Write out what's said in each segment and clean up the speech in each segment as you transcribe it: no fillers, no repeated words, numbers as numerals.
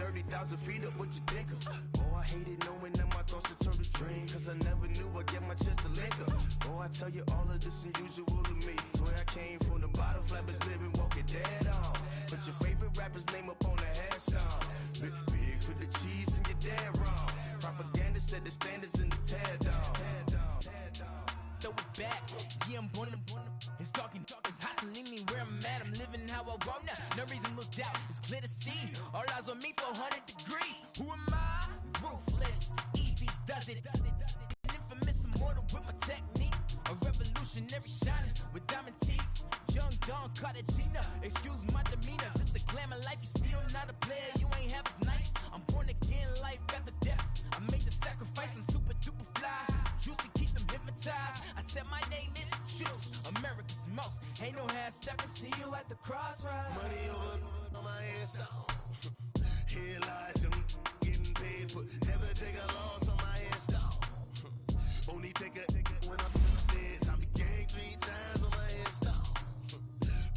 30,000 feet up, what you think of? Oh, I hated knowing that my thoughts would turn to dream, cause I never knew I'd get my chance to link up. Oh, I tell you all of this unusual to me. Swear I came from the bottom, flappers living, walking dead on. Put your favorite rapper's name up on the headstone. Big for the cheese and you're dead wrong. Propaganda set the standards in the tear down. Throw it back, yeah, I'm born to. It's talking, it's hustling me where I'm at. I'm living how I want now. No reason to look out, it's clear to see. All eyes on me, 400 degrees. Who am I? Ruthless, easy, does it. Infamous, immortal with my technique. A revolutionary shining with diamond teeth. Young Don Cartagena, excuse my demeanor. This the glamour life, you still not a player, you ain't half as nice. I'm born again, life after death. I made the sacrifice and super duper fly. Used to keep them hypnotized. I said my name is Juice, America's most. Ain't no half stepping, see you at the crossroads. Money over on my headstone. Here lies young, getting paid, but never take a loss on my headstone. Only take a when I'm in the feds. I be gang 3 times on my headstone.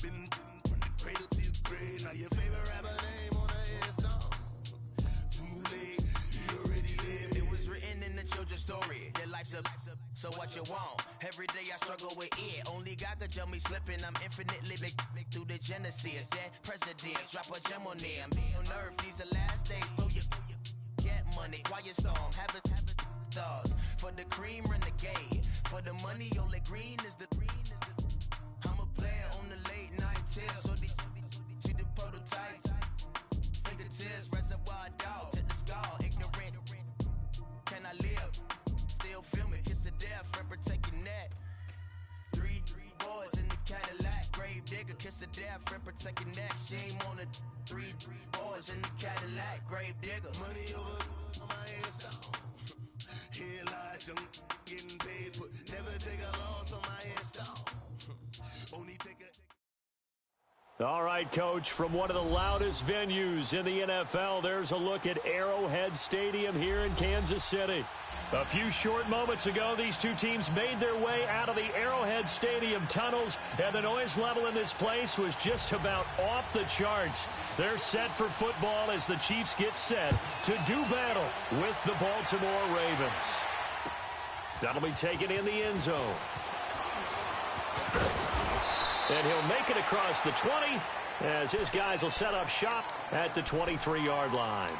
Been from the cradle to the grave. Now your favorite rapper name on the headstone. Too late, you already lived. It was written in the children's story. Their life's a so what you want? Every day I struggle with it. Only God could tell me slipping. I'm infinitely big through the genesis. Dead presidents, drop a gem on them. On earth, these the last days. Throw your get money, quiet storm. Have a thoughts for the cream renegade. For the money, only green is the. I'm a player on the late night tips. So they see the prototype. Fingertips, reservoir dog to the skull. Ignorant. Can I live? Still film it, kiss to death, friend protect your neck. Three boys in the Cadillac, grave digger, kiss to death, friend protect your neck. Shame on the three boys in the Cadillac, grave digger. Money over on my headstone. Here lies young, getting paid, but never take a loss on my headstone. Only take a. All right, Coach, from one of the loudest venues in the NFL, there's a look at Arrowhead Stadium here in Kansas City. A few short moments ago, these two teams made their way out of the Arrowhead Stadium tunnels, and the noise level in this place was just about off the charts. They're set for football as the Chiefs get set to do battle with the Baltimore Ravens. That'll be taken in the end zone. And he'll make it across the 20 as his guys will set up shop at the 23-yard line.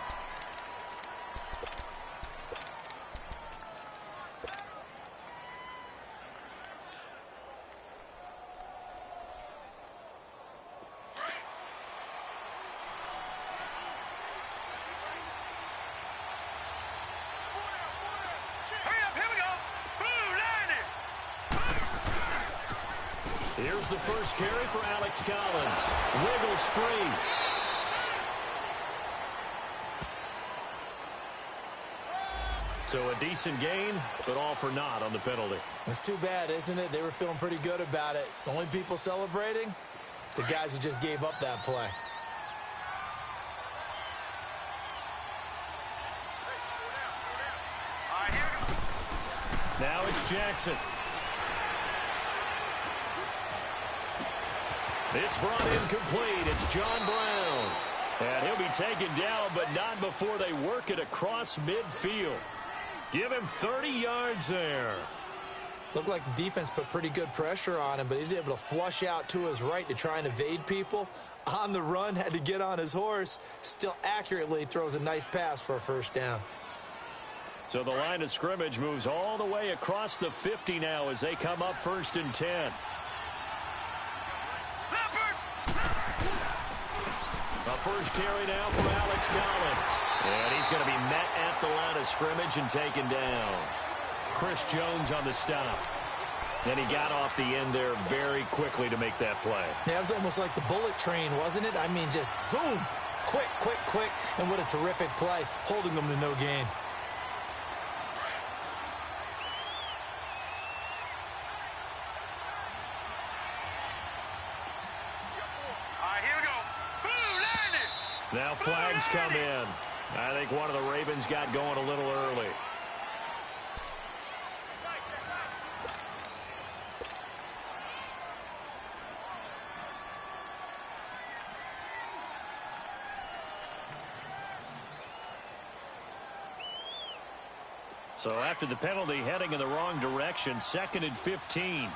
Here's the first carry for Alex Collins. Wiggles free. So a decent gain, but all for naught on the penalty. It's too bad, isn't it? They were feeling pretty good about it. The only people celebrating? The guys who just gave up that play. Now it's Jackson. It's brought in complete. It's John Brown. And he'll be taken down, but not before they work it across midfield. Give him 30 yards there. Looked like the defense put pretty good pressure on him, but he's able to flush out to his right to try and evade people. On the run, had to get on his horse. Still accurately throws a nice pass for a first down. So the line of scrimmage moves all the way across the 50 now as they come up 1st and 10. A first carry now for Alex Collins. And he's going to be met at the line of scrimmage and taken down. Chris Jones on the stop. And he got off the end there very quickly to make that play. Yeah, it was almost like the bullet train, wasn't it? I mean, just zoom. Quick, quick, quick. And what a terrific play, holding them to no gain. Now flags come in. I think one of the Ravens got going a little early. So after the penalty, heading in the wrong direction, 2nd and 15.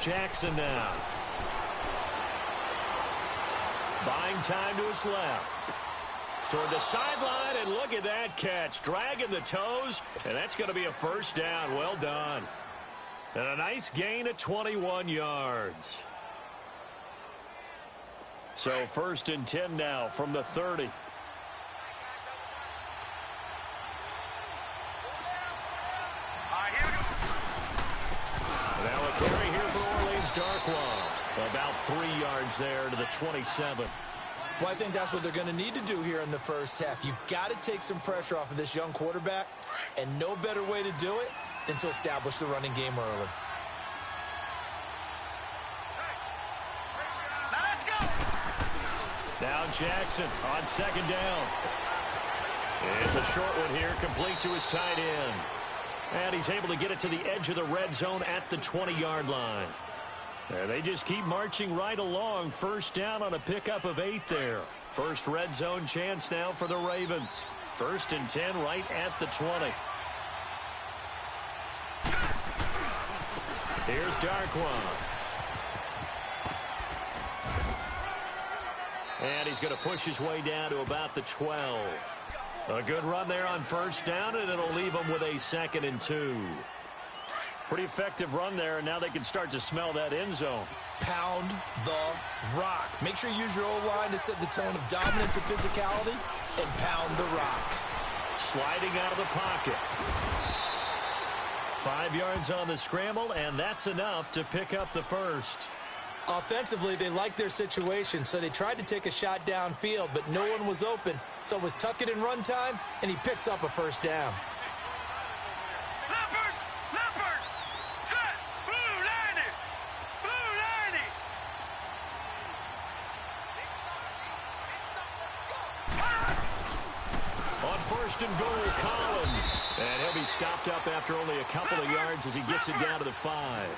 Jackson now. Buying time to his left. Toward the sideline, and look at that catch. Dragging the toes, and that's going to be a first down. Well done. And a nice gain of 21 yards. So 1st and 10 now from the 30. Now a carry here for Orleans Darkwa. About 3 yards there to the 27. Well, I think that's what they're going to need to do here in the first half. You've got to take some pressure off of this young quarterback, and no better way to do it than to establish the running game early. Now Jackson on 2nd down. It's a short one here, complete to his tight end. And he's able to get it to the edge of the red zone at the 20-yard line. And they just keep marching right along. First down on a pickup of 8 there. First red zone chance now for the Ravens. 1st and 10 right at the 20. Here's Darkwa. And he's going to push his way down to about the 12. A good run there on first down, and it'll leave him with a 2nd and 2. Pretty effective run there, and now they can start to smell that end zone. Pound the rock. Make sure you use your O-line to set the tone of dominance and physicality, and pound the rock. Sliding out of the pocket. 5 yards on the scramble, and that's enough to pick up the first. Offensively, they liked their situation, so they tried to take a shot downfield, but no one was open. So it was tuck it in run time, and he picks up a first down. Leopard, set, blue 90. On 1st and goal, Collins. And he'll be stopped up after only a couple of yards as he gets it down to the 5.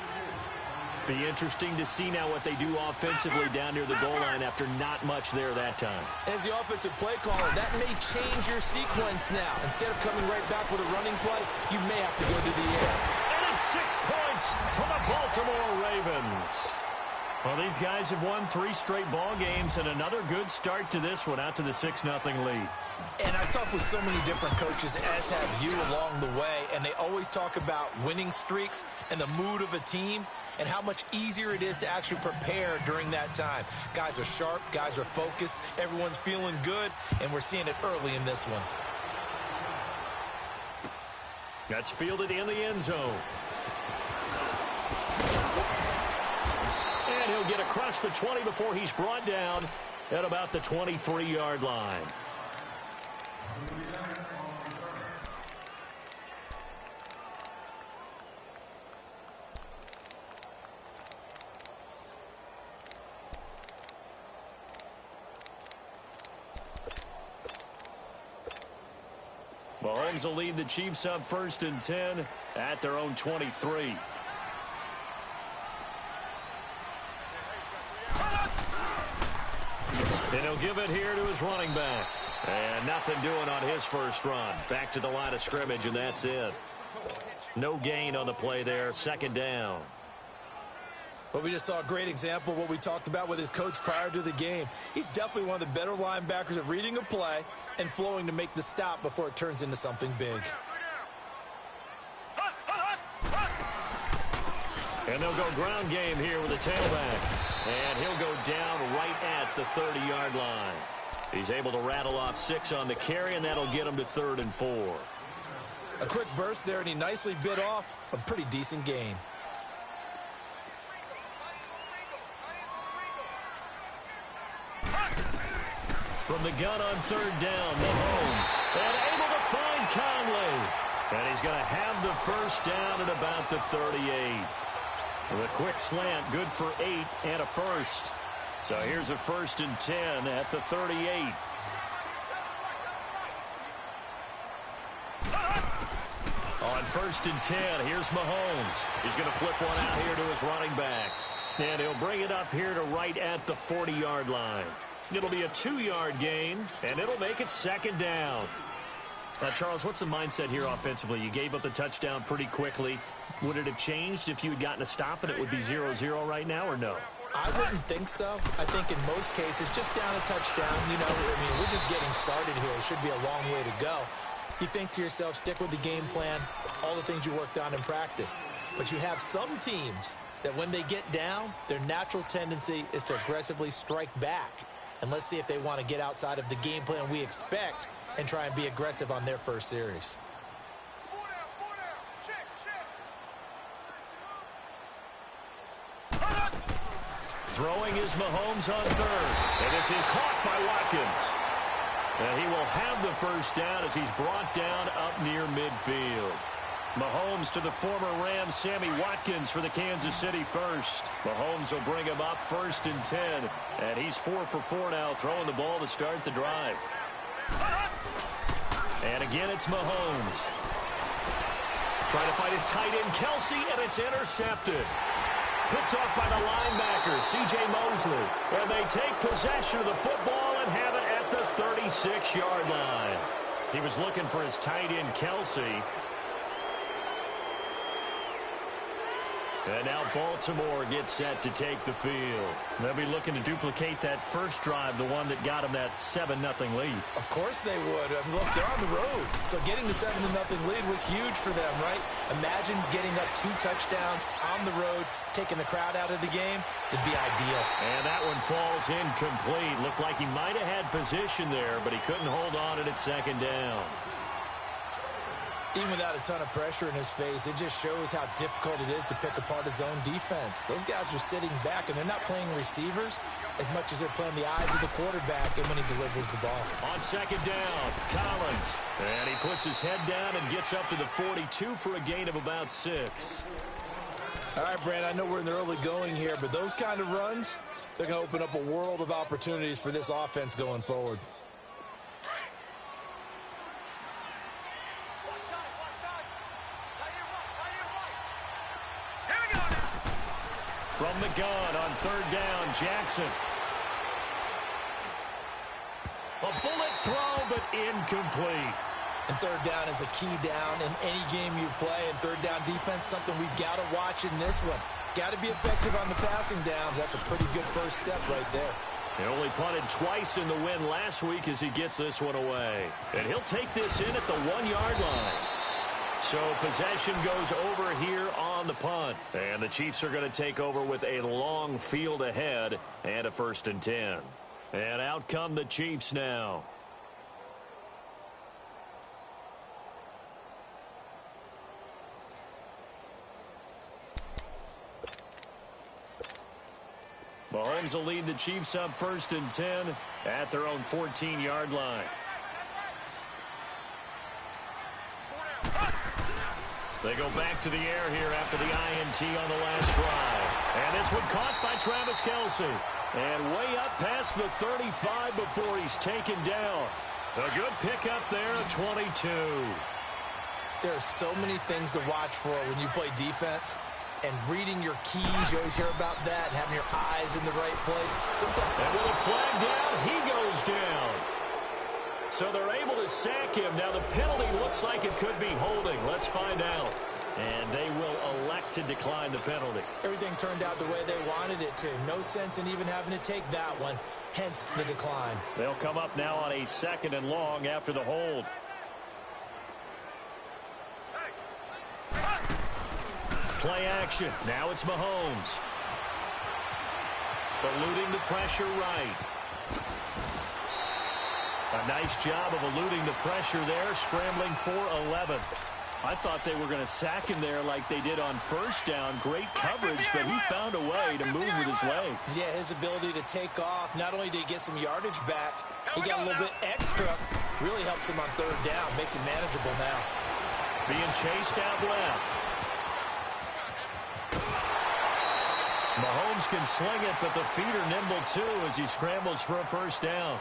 Be interesting to see now what they do offensively down near the goal line after not much there that time. As the offensive play caller, that may change your sequence now. Instead of coming right back with a running play, you may have to go to the air. And it's 6 points for the Baltimore Ravens. Well, these guys have won 3 straight ball games, and another good start to this one out to the 6-0 lead. And I've talked with so many different coaches, as have you along the way, and they always talk about winning streaks and the mood of a team and how much easier it is to actually prepare during that time. Guys are sharp, guys are focused, everyone's feeling good, and we're seeing it early in this one. That's fielded in the end zone. And he'll get across the 20 before he's brought down at about the 23-yard line. Mahomes will lead the Chiefs up 1st and 10 at their own 23. And he'll give it here to his running back. And nothing doing on his first run. Back to the line of scrimmage, and that's it. No gain on the play there. 2nd down. Well, we just saw a great example of what we talked about with his coach prior to the game. He's definitely one of the better linebackers at reading a play and flowing to make the stop before it turns into something big. And they'll go ground game here with a tailback. And he'll go down right at the 30-yard line. He's able to rattle off 6 on the carry, and that'll get him to 3rd and 4. A quick burst there, and he nicely bit off a pretty decent gain. From the gun on 3rd down, Mahomes. And able to find Conley. And he's going to have the first down at about the 38. With a quick slant, good for 8 and a first. So here's a 1st and 10 at the 38. On 1st and 10, here's Mahomes. He's going to flip one out here to his running back. And he'll bring it up here to right at the 40-yard line. It'll be a 2-yard gain, and it'll make it second down. Now, Charles, what's the mindset here offensively? You gave up the touchdown pretty quickly. Would it have changed if you had gotten a stop and it would be 0-0 right now, or no? I wouldn't think so. I think in most cases, just down a touchdown, we're just getting started here. It should be a long way to go. You think to yourself, stick with the game plan, all the things you worked on in practice. But you have some teams that when they get down, their natural tendency is to aggressively strike back. And let's see if they want to get outside of the game plan we expect and try and be aggressive on their first series. Throwing is Mahomes on third. And this is caught by Watkins. And he will have the first down as he's brought down up near midfield. Mahomes to the former Rams, Sammy Watkins for the Kansas City first. Mahomes will bring him up 1st and 10. And he's 4 for 4 now, throwing the ball to start the drive. And again, it's Mahomes. Trying to find his tight end, Kelsey, and it's intercepted. Picked off by the linebacker, C.J. Mosley. And they take possession of the football and have it at the 36-yard line. He was looking for his tight end, Kelsey. And now Baltimore gets set to take the field. They'll be looking to duplicate that first drive, the one that got them that 7-0 lead. Of course they would. I mean, look, they're on the road. So getting the 7-0 lead was huge for them, right? Imagine getting up 2 touchdowns on the road, taking the crowd out of the game. It'd be ideal. And that one falls incomplete. Looked like he might have had position there, but he couldn't hold on it at second down. Even without a ton of pressure in his face, it just shows how difficult it is to pick apart his own defense. Those guys are sitting back, and they're not playing receivers as much as they're playing the eyes of the quarterback and when he delivers the ball. On second down, Collins. And he puts his head down and gets up to the 42 for a gain of about 6. All right, Brand, I know we're in the early going here, but those kind of runs, they're going to open up a world of opportunities for this offense going forward. From the gun on third down, Jackson. A bullet throw, but incomplete. And third down is a key down in any game you play. And third down defense, something we've got to watch in this one. Got to be effective on the passing downs. That's a pretty good first step right there. He only punted twice in the win last week as he gets this one away. And he'll take this in at the 1-yard line. So possession goes over here on the punt. And the Chiefs are going to take over with a long field ahead and a 1st and 10. And out come the Chiefs now. Mahomes will lead the Chiefs up 1st and 10 at their own 14-yard line. They go back to the air here after the INT on the last drive. And this one caught by Travis Kelce. And way up past the 35 before he's taken down. A good pickup there at 22. There are so many things to watch for when you play defense. And reading your keys, you always hear about that, and having your eyes in the right place. Sometimes. And with a flag down, he goes down. So they're able to sack him. Now the penalty looks like it could be holding. Let's find out. And they will elect to decline the penalty. Everything turned out the way they wanted it to. No sense in even having to take that one. Hence the decline. They'll come up now on a 2nd and long after the hold. Play action. Now it's Mahomes. Eluding the pressure right. A nice job of eluding the pressure there, scrambling for 11. I thought they were going to sack him there like they did on first down. Great coverage, but he found a way to move with his legs. Yeah, his ability to take off. Not only did he get some yardage back, he got a little bit extra. Really helps him on third down. Makes it manageable now. Being chased out left. Mahomes can sling it, but the feet are nimble too as he scrambles for a first down.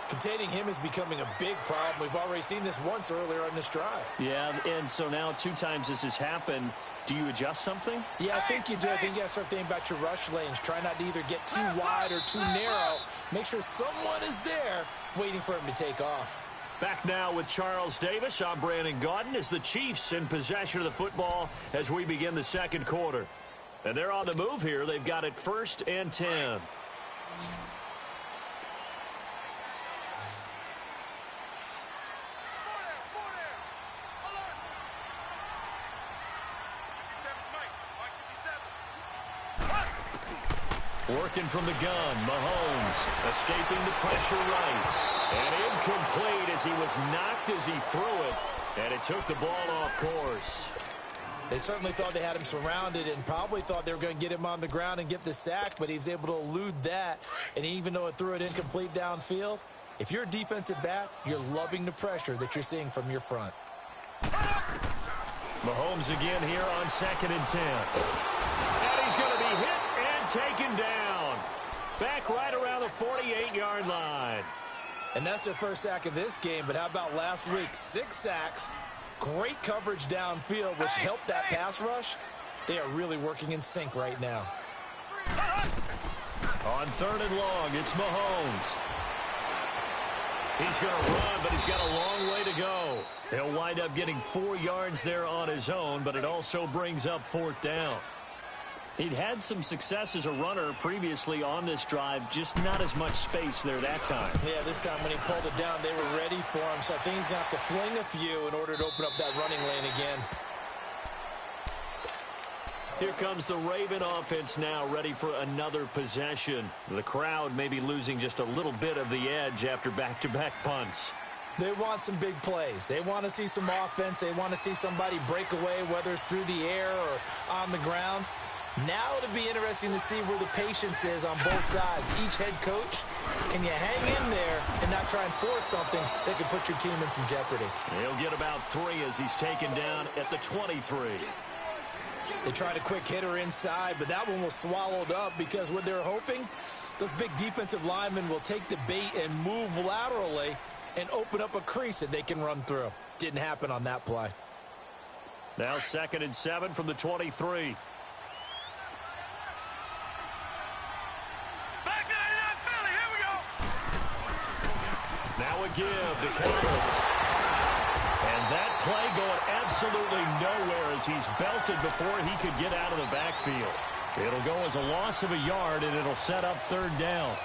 Containing him is becoming a big problem. We've already seen this once earlier on this drive. Yeah, and so now 2 times this has happened. Do you adjust something? Yeah, I think you do. I think you got to start thinking about your rush lanes. Try not to either get too wide or too narrow. Make sure someone is there waiting for him to take off. Back now with Charles Davis. I'm Brandon Gaudin as the Chiefs in possession of the football as we begin the second quarter. And they're on the move here. They've got it 1st and 10. Working from the gun, Mahomes escaping the pressure right. And incomplete as he was knocked as he threw it. And it took the ball off course. They certainly thought they had him surrounded and probably thought they were going to get him on the ground and get the sack, but he was able to elude that. And even though it threw it incomplete downfield, if you're a defensive back, you're loving the pressure that you're seeing from your front. Mahomes again here on 2nd and 10. And he's going to be hit and taken down. Back right around the 48-yard line. And that's their first sack of this game, but how about last week? 6 sacks, great coverage downfield, which helped that pass rush. They are really working in sync right now. On 3rd and long, it's Mahomes. He's going to run, but he's got a long way to go. He'll wind up getting 4 yards there on his own, but it also brings up 4th down. He'd had some success as a runner previously on this drive, just not as much space there that time. Yeah, this time when he pulled it down, they were ready for him, so I think he's going to have to fling a few in order to open up that running lane again. Here comes the Raven offense now, ready for another possession. The crowd may be losing just a little bit of the edge after back-to-back punts. They want some big plays. They want to see some offense. They want to see somebody break away, whether it's through the air or on the ground. Now it'll be interesting to see where the patience is on both sides. Each head coach, can you hang in there and not try and force something that could put your team in some jeopardy? He'll get about 3 as he's taken down at the 23. They tried a quick hitter inside, but that one was swallowed up because what they're hoping, those big defensive linemen will take the bait and move laterally and open up a crease that they can run through. Didn't happen on that play. Now 2nd and 7 from the 23. Now a give to Cowboys. And that play going absolutely nowhere as he's belted before he could get out of the backfield. It'll go as a loss of a yard, and it'll set up 3rd down.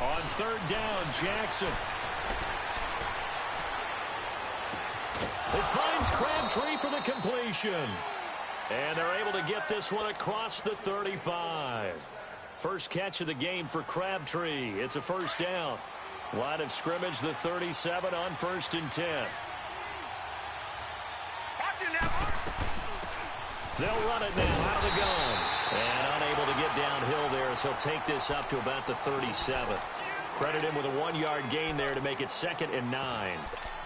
On 3rd down, Jackson. It finds Crabtree for the completion. And they're able to get this one across the 35. First catch of the game for Crabtree. It's a 1st down. Line of scrimmage, the 37 on 1st and 10. They'll run it now out of the gun. And unable to get downhill there, so he'll take this up to about the 37. Credit him with a 1-yard gain there to make it 2nd and 9.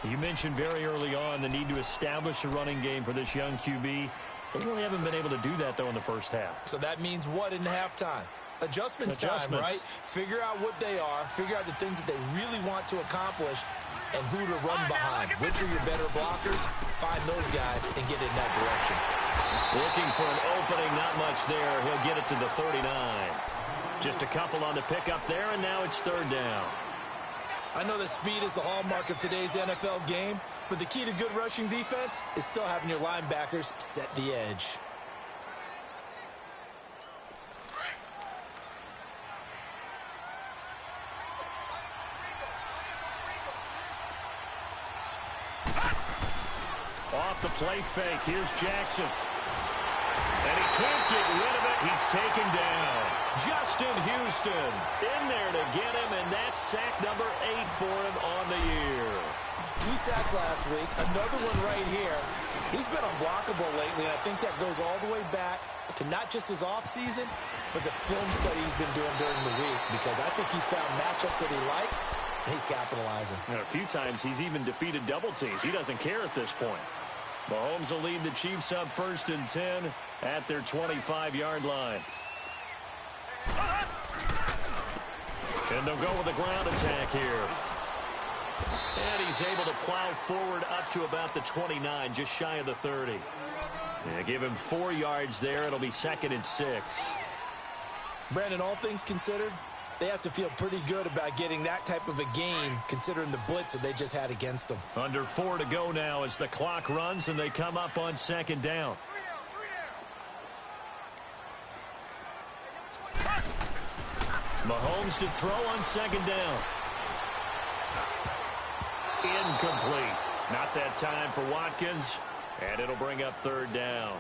You mentioned very early on the need to establish a running game for this young QB. They really haven't been able to do that, though, in the first half. So that means what in halftime? Adjustments time, right? Figure out what they are. Figure out the things that they really want to accomplish and who to run behind. Which are your better blockers? Find those guys and get in that direction. Looking for an opening, not much there. He'll get it to the 39. Just a couple on the pickup there, and now it's 3rd down. I know that speed is the hallmark of today's NFL game, but the key to good rushing defense is still having your linebackers set the edge. Off the play fake, here's Jackson. And he can't get rid of it. He's taken down. Justin Houston in there to get him, and that's sack number 8 for him on the year. 2 sacks last week, another one right here. He's been unblockable lately, and I think that goes all the way back to not just his offseason, but the film study he's been doing during the week, because I think he's found matchups that he likes, and he's capitalizing. And a few times he's even defeated double teams. He doesn't care at this point. Mahomes will lead the Chiefs up 1st and 10 at their 25-yard line. And they'll go with a ground attack here. And he's able to plow forward up to about the 29, just shy of the 30. Yeah, give him 4 yards there. It'll be 2nd and 6. Brandon, all things considered, they have to feel pretty good about getting that type of a gain, considering the blitz that they just had against them. Under 4 to go now as the clock runs and they come up on 2nd down. Mahomes to throw on 2nd down. Incomplete. Not that time for Watkins, and it'll bring up 3rd down.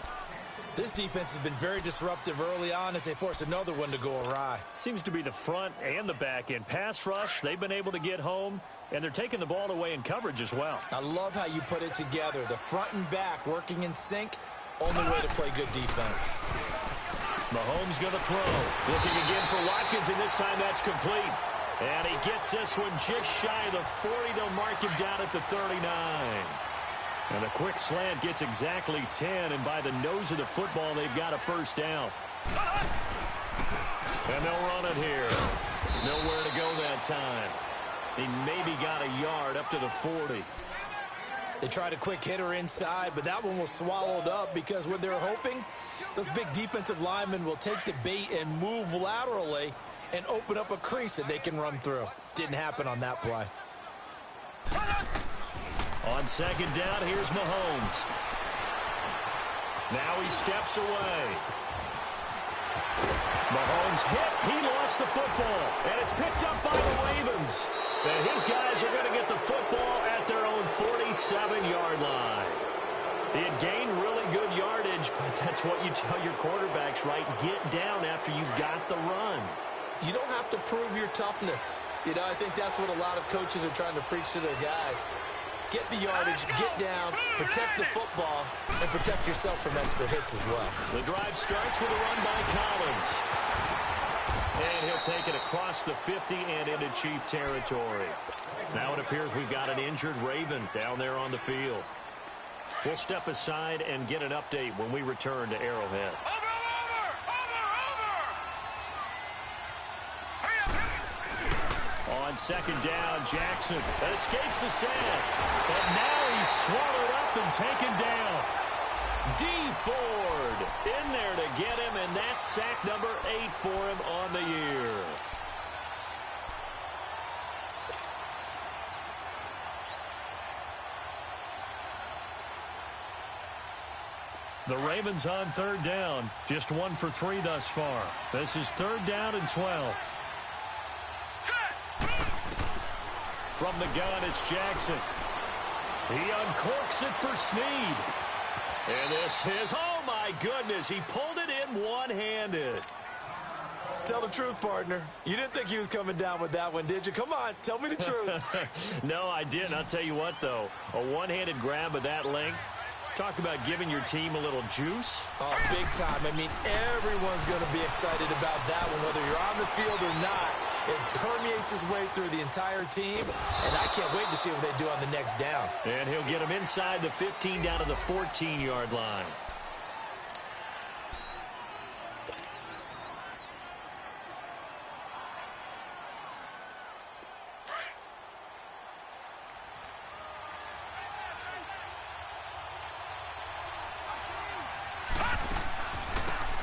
This defense has been very disruptive early on as they force another one to go awry. Seems to be the front and the back end. Pass rush, they've been able to get home, and they're taking the ball away in coverage as well. I love how you put it together. The front and back working in sync, only way to play good defense. Mahomes going to throw. Looking again for Watkins, and this time that's complete. And he gets this one just shy of the 40. They'll mark him down at the 39. And a quick slant gets exactly 10, and by the nose of the football, they've got a 1st down. And they'll run it here. Nowhere to go that time. He maybe got a yard up to the 40. They tried a quick hitter inside, but that one was swallowed up because what they're hoping, those big defensive linemen will take the bait and move laterally and open up a crease that they can run through. Didn't happen on that play. On 2nd down, here's Mahomes. Now he steps away. Mahomes hit. He lost the football, and it's picked up by the Ravens. And his guys are going to get the football at their own 47-yard line. He had gained really good yardage, but that's what you tell your quarterbacks, right? Get down after you've got the run. You don't have to prove your toughness. You know, I think that's what a lot of coaches are trying to preach to their guys. Get the yardage, get down, protect the football, and protect yourself from extra hits as well. The drive starts with a run by Collins. And he'll take it across the 50 and into Chief territory. Now it appears we've got an injured Raven down there on the field. We'll step aside and get an update when we return to Arrowhead. On 2nd down, Jackson escapes the sack. And now he's swallowed up and taken down. D. Ford in there to get him, and that's sack number 8 for him on the year. The Ravens on 3rd down, just 1 for 3 thus far. This is 3rd down and 12. From the gun, it's Jackson. He uncorks it for Snead. And this is, oh my goodness, he pulled it in one-handed. Tell the truth, partner. You didn't think he was coming down with that one, did you? Come on, tell me the truth. No, I didn't. I'll tell you what, though. A one-handed grab of that length. Talk about giving your team a little juice. Oh, big time. I mean, everyone's going to be excited about that one, whether you're on the field or not. It permeates his way through the entire team, and I can't wait to see what they do on the next down. And he'll get him inside the 15 down to the 14-yard line.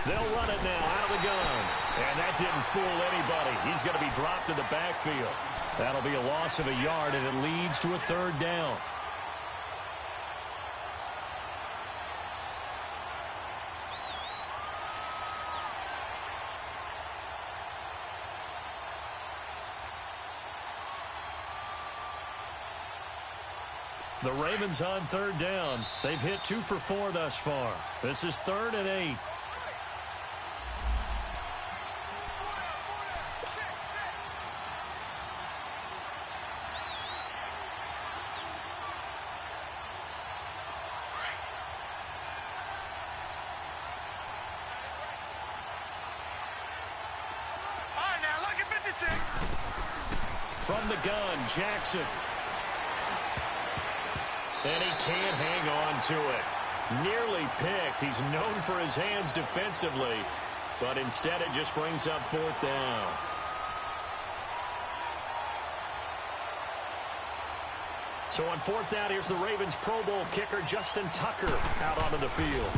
They'll run it now out of the gun. And that didn't fool anybody. He's going to be dropped in the backfield. That'll be a loss of a yard, and it leads to a 3rd down. The Ravens on 3rd down. They've hit 2 for 4 thus far. This is 3rd and 8. From the gun, Jackson. And he can't hang on to it. Nearly picked. He's known for his hands defensively, but instead it just brings up 4th down. So on 4th down, here's the Ravens Pro Bowl kicker, Justin Tucker, out onto the field.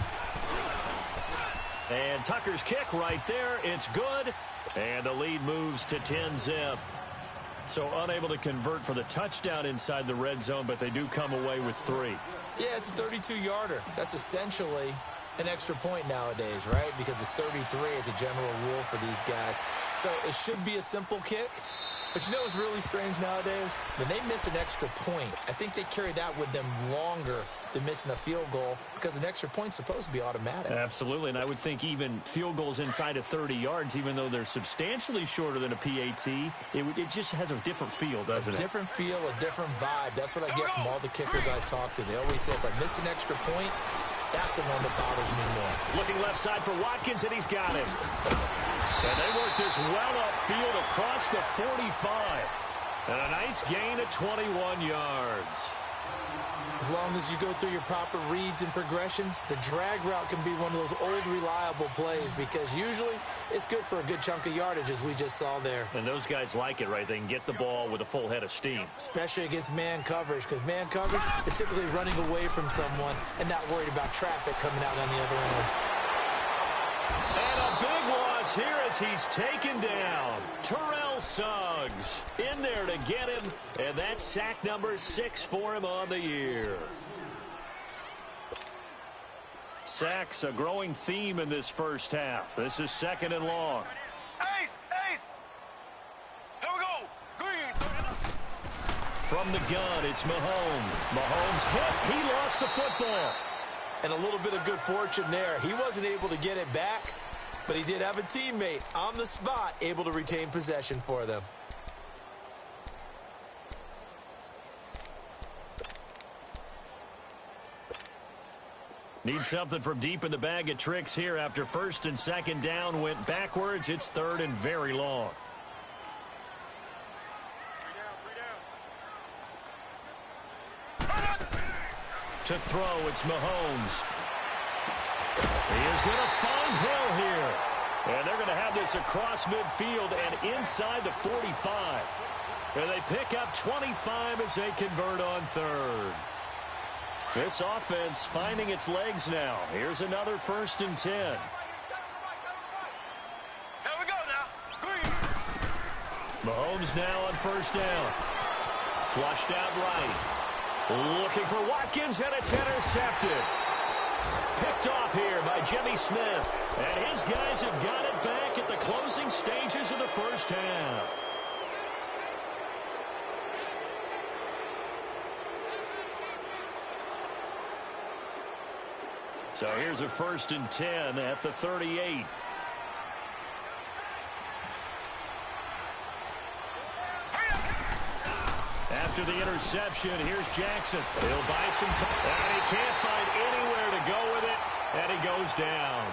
And Tucker's kick right there. It's good. And the lead moves to 10-zip. So unable to convert for the touchdown inside the red zone, but they do come away with 3. Yeah, it's a 32-yarder. That's essentially an extra point nowadays, right? Because it's 33 as a general rule for these guys. So it should be a simple kick. But you know what's really strange nowadays? When they miss an extra point, I think they carry that with them longer than missing a field goal because an extra point's supposed to be automatic. Absolutely, and I would think even field goals inside of 30 yards, even though they're substantially shorter than a PAT, it just has a different feel, doesn't it? A different feel, a different vibe. That's what I get from all the kickers I talk to. They always say if I miss an extra point, that's the one that bothers me more. Looking left side for Watkins, and he's got him. And they work this well upfield across the 45. And a nice gain of 21 yards. As long as you go through your proper reads and progressions, the drag route can be one of those old reliable plays because usually it's good for a good chunk of yardage as we just saw there. And those guys like it, right? They can get the ball with a full head of steam. Especially against man coverage because man coverage, they're typically running away from someone and not worried about traffic coming out on the other end. And a big loss here as he's taken down. Terrell Suggs in there to get him, and that's sack number 6 for him on the year. Sacks, a growing theme in this first half. This is 2nd and long. Ace! Here we go! Green! From the gun, it's Mahomes. Mahomes hit. He lost the football. And a little bit of good fortune there. He wasn't able to get it back, but he did have a teammate on the spot able to retain possession for them. Need something from deep in the bag of tricks here after 1st and 2nd down went backwards. It's 3rd and very long. To throw, it's Mahomes. He is going to find Hill here. And they're going to have this across midfield and inside the 45. And they pick up 25 as they convert on 3rd. This offense finding its legs now. Here's another 1st and 10. Here we go now. Green! Mahomes now on 1st down. Flushed out right. Looking for Watkins, and it's intercepted. Picked off here by Jimmy Smith. And his guys have got it back at the closing stages of the first half. So here's a 1st and 10 at the 38. After the interception, here's Jackson. He'll buy some time. And he can't find anywhere to go with it. And he goes down.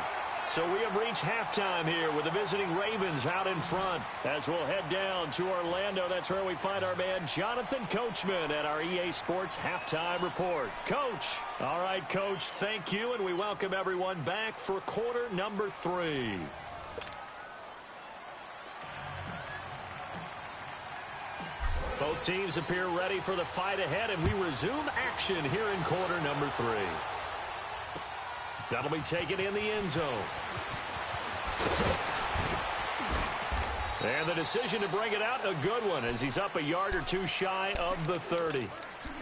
So we have reached halftime here with the visiting Ravens out in front. As we'll head down to Orlando, that's where we find our man Jonathan Coachman at our EA Sports Halftime Report. Coach. All right, Coach, thank you. And we welcome everyone back for quarter number 3. Both teams appear ready for the fight ahead, and we resume action here in quarter number 3. That'll be taken in the end zone. And the decision to bring it out, a good one, as he's up a yard or two shy of the 30.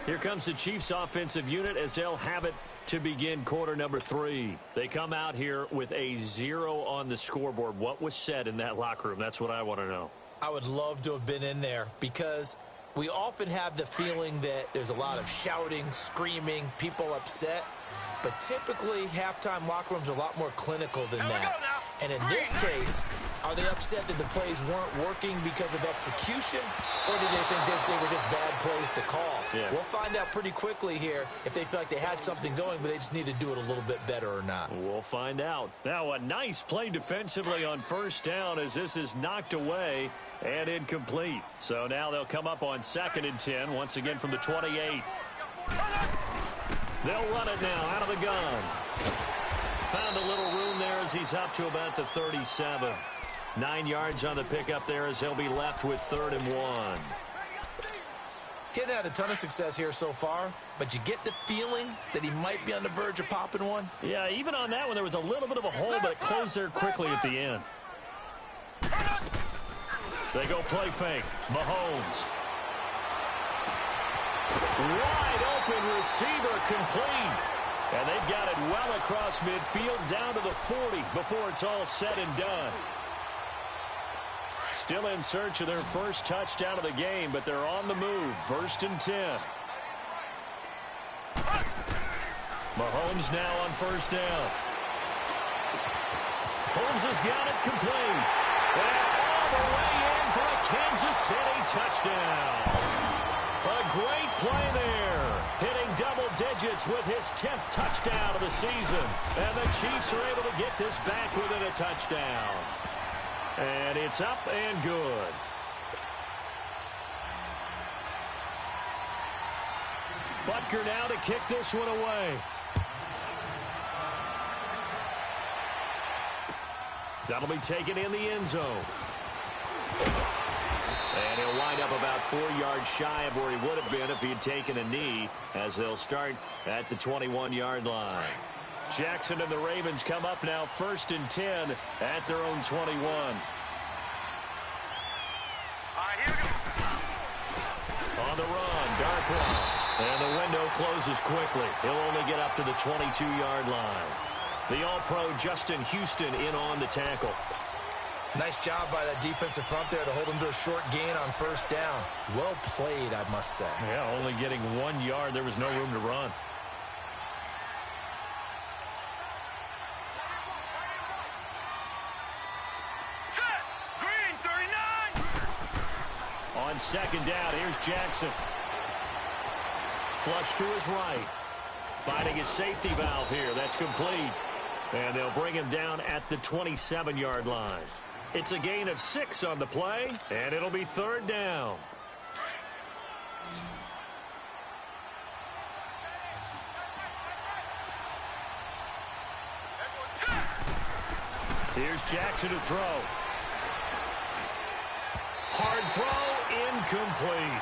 Here comes the Chiefs offensive unit as they'll have it to begin quarter number 3. They come out here with a 0 on the scoreboard. What was said in that locker room? That's what I want to know. I would love to have been in there because we often have the feeling that there's a lot of shouting, screaming, people upset. But typically, halftime locker rooms are a lot more clinical than that. And in this case, Are they upset that the plays weren't working because of execution, or did they think they were just bad plays to call? Yeah. We'll find out pretty quickly here if they feel like they had something going, but they just need to do it a little bit better or not. We'll find out. Now, a nice play defensively on first down as this is knocked away and incomplete. So now they'll come up on 2nd and 10, once again from the 28. They'll run it now out of the gun. Found a little room there as he's up to about the 37. 9 yards on the pickup there as he'll be left with 3rd and 1. He's had a ton of success here so far, but you get the feeling that he might be on the verge of popping one. Yeah, even on that one, there was a little bit of a hole, but it closed there quickly at the end. They go play fake. Mahomes. Wide open receiver complete. And they've got it well across midfield down to the 40 before it's all said and done. Still in search of their first touchdown of the game, but they're on the move. 1st and 10. Mahomes now on 1st down. Holmes has got it complete. And all the way in for a Kansas City touchdown. A great play there. Hitting double digits with his 10th touchdown of the season. And the Chiefs are able to get this back within a touchdown. And it's up and good. Butker now to kick this one away. That'll be taken in the end zone. And he'll wind up about 4 yards shy of where he would have been if he had taken a knee, as they'll start at the 21-yard line. Jackson and the Ravens come up now 1st and 10 at their own 21. On the run, Darkwa. And the window closes quickly. He'll only get up to the 22-yard line. The All-Pro Justin Houston in on the tackle. Nice job by that defensive front there to hold him to a short gain on 1st down. Well played, I must say. Yeah, only getting 1 yard. There was no room to run. Set! Green, 39! On 2nd down, here's Jackson. Flush to his right. Finding his safety valve here. That's complete. And they'll bring him down at the 27-yard line. It's a gain of 6 on the play, and it'll be 3rd down. Here's Jackson to throw. Hard throw, incomplete.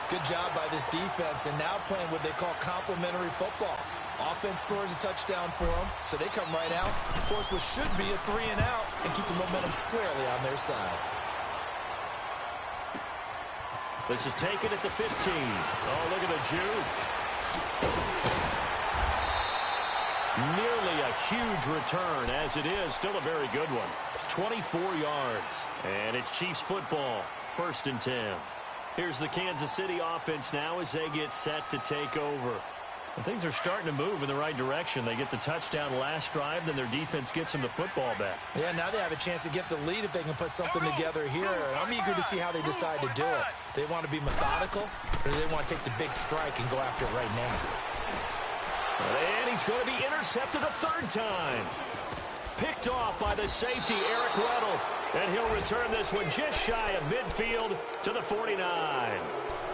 Good job by this defense, and now playing what they call complementary football. Offense scores a touchdown for them, so they come right out, force what should be a 3 and out, and keep the momentum squarely on their side. This is taken at the 15. Oh, look at the juke. Nearly a huge return, as it is. Still a very good one. 24 yards, and it's Chiefs football. 1st and 10. Here's the Kansas City offense now as they get set to take over. And things are starting to move in the right direction. They get the touchdown last drive, then their defense gets them the football back. Yeah, now they have a chance to get the lead if they can put something together here. And I'm eager to see how they decide to do it. Do they want to be methodical, or do they want to take the big strike and go after it right now? And he's going to be intercepted a 3rd time. Picked off by the safety, Eric Weddle. And he'll return this one just shy of midfield to the 49.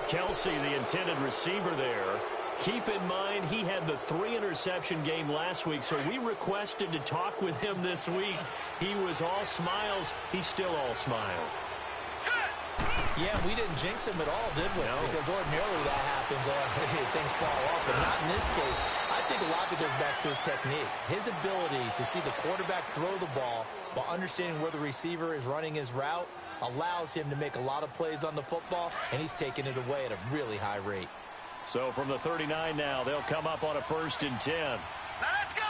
Kelsey, the intended receiver there. Keep in mind, he had the 3-interception game last week, so we requested to talk with him this week. He was all smiles. He's still all smile. Yeah, we didn't jinx him at all, did we? No. Because ordinarily that happens. Things fall off, but not in this case. I think a lot of it goes back to his technique. His ability to see the quarterback throw the ball while understanding where the receiver is running his route allows him to make a lot of plays on the football, and he's taking it away at a really high rate. So from the 39 now, they'll come up on a 1st and 10. Let's go!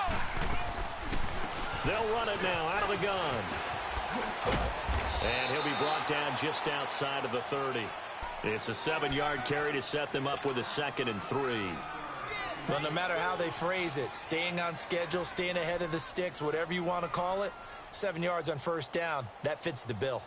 They'll run it now out of the gun. And he'll be brought down just outside of the 30. It's a 7-yard carry to set them up with a 2nd and 3. Well, no matter how they phrase it, staying on schedule, staying ahead of the sticks, whatever you want to call it, 7 yards on first down. That fits the bill.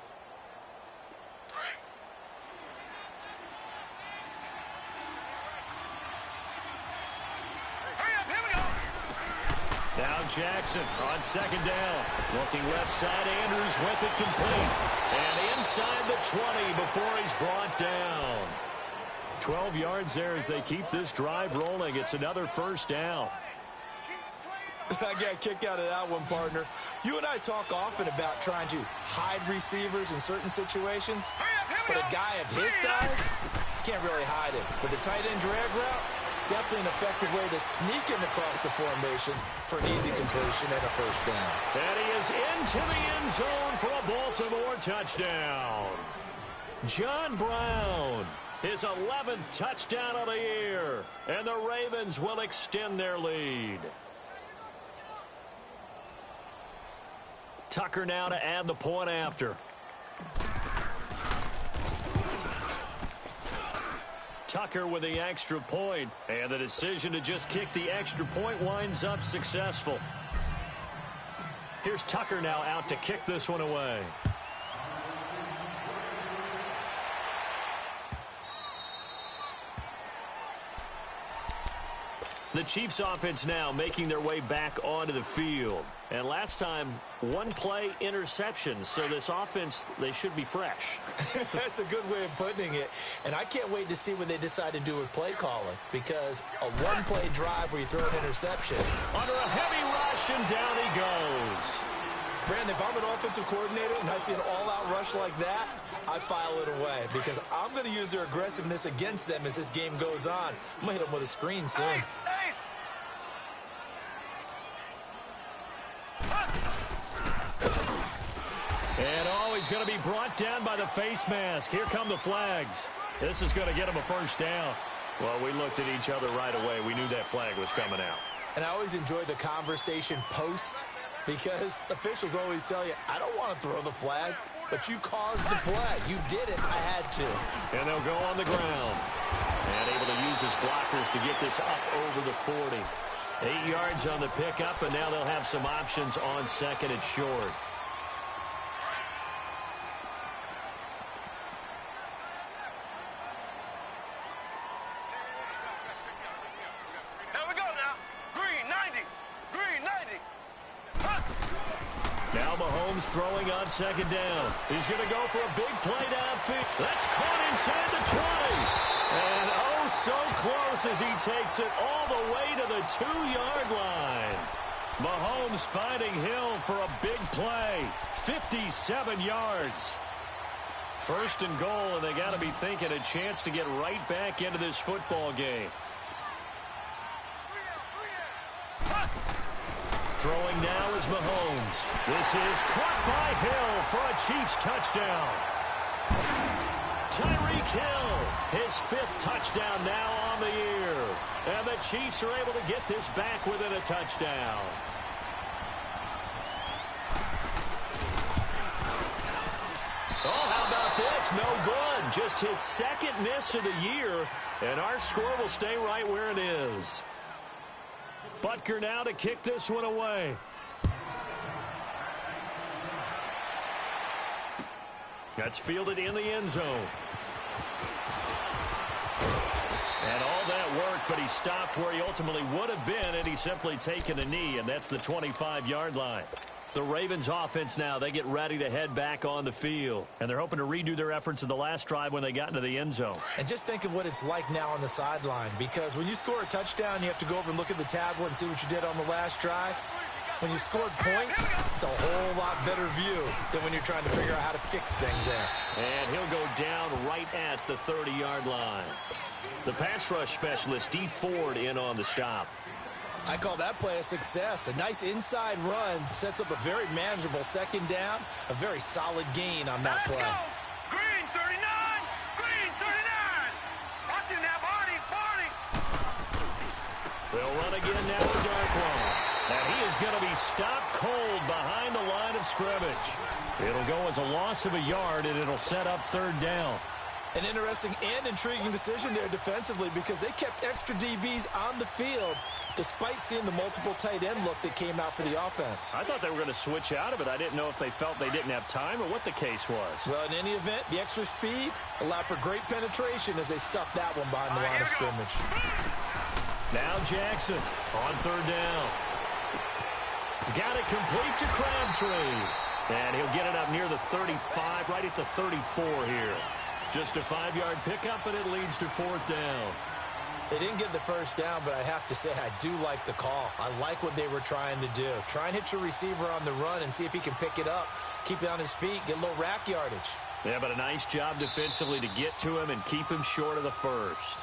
Now Jackson on second down. Looking left side, Andrews with it complete. And inside the 20 before he's brought down. 12 yards there as they keep this drive rolling. It's another first down. I got a kick out of that one, partner. You and I talk often about trying to hide receivers in certain situations, but a guy of his size can't really hide him. But the tight end drag route, definitely an effective way to sneak him across the formation for an easy completion and a first down. And he is into the end zone for a Baltimore touchdown. John Brown, his 11th touchdown of the year, and the Ravens will extend their lead. Tucker now to add the point after. Tucker with the extra point, and the decision to just kick the extra point winds up successful. Here's Tucker now out to kick this one away. The Chiefs offense now making their way back onto the field. And last time, one play interception. So this offense, they should be fresh. That's a good way of putting it. And I can't wait to see what they decide to do with play calling. Because a one-play drive where you throw an interception. Under a heavy rush, and down he goes. Brandon, if I'm an offensive coordinator and I see an all-out rush like that, I file it away. Because I'm going to use their aggressiveness against them as this game goes on. I'm going to hit them with a screen soon. And he's going to be brought down by the face mask. Here come the flags. This is going to get him a first down. Well, we looked at each other right away. We knew that flag was coming out. And I always enjoy the conversation post because officials always tell you, I don't want to throw the flag, but you caused the play. You did it. I had to. And they'll go on the ground. And able to use his blockers to get this up over the 40. 8 yards on the pickup, and now they'll have some options on second and short. Throwing on second down. He's going to go for a big play downfield. That's caught inside the 20. And oh, so close as he takes it all the way to the 2-yard line. Mahomes finding Hill for a big play. 57 yards. First and goal, and they got to be thinking a chance to get right back into this football game. Throwing now is Mahomes. This is caught by Hill for a Chiefs touchdown. Tyreek Hill, his 5th touchdown now on the year. And the Chiefs are able to get this back within a touchdown. Oh, how about this? No good. Just his 2nd miss of the year. And our score will stay right where it is. Butker now to kick this one away. That's fielded in the end zone. And all that worked, but he stopped where he ultimately would have been, and he's simply taken a knee, and that's the 25-yard line. The Ravens offense now, they get ready to head back on the field. And they're hoping to redo their efforts in the last drive when they got into the end zone. And just think of what it's like now on the sideline. Because when you score a touchdown, you have to go over and look at the tablet and see what you did on the last drive. When you scored points, it's a whole lot better view than when you're trying to figure out how to fix things there. And he'll go down right at the 30-yard line. The pass rush specialist, D. Ford, in on the stop. I call that play a success. A nice inside run sets up a very manageable 2nd down. A very solid gain on that play. Green 39! Green 39! Watch him now, Barney! They'll run again now with Darkwan. And he is going to be stopped cold behind the line of scrimmage. It'll go as a loss of a yard, and it'll set up 3rd down. An interesting and intriguing decision there defensively because they kept extra DBs on the field despite seeing the multiple tight end look that came out for the offense. I thought they were going to switch out of it. I didn't know if they felt they didn't have time or what the case was. Well, in any event, the extra speed allowed for great penetration as they stuffed that one behind the line of scrimmage. Now Jackson on third down. Got it complete to Crabtree. And he'll get it up near the 35, right at the 34 here. Just a 5-yard pickup, and it leads to fourth down. They didn't get the first down, but I have to say I do like the call. I like what they were trying to do. Try and hit your receiver on the run and see if he can pick it up, keep it on his feet, get a little rack yardage. Yeah, but a nice job defensively to get to him and keep him short of the first.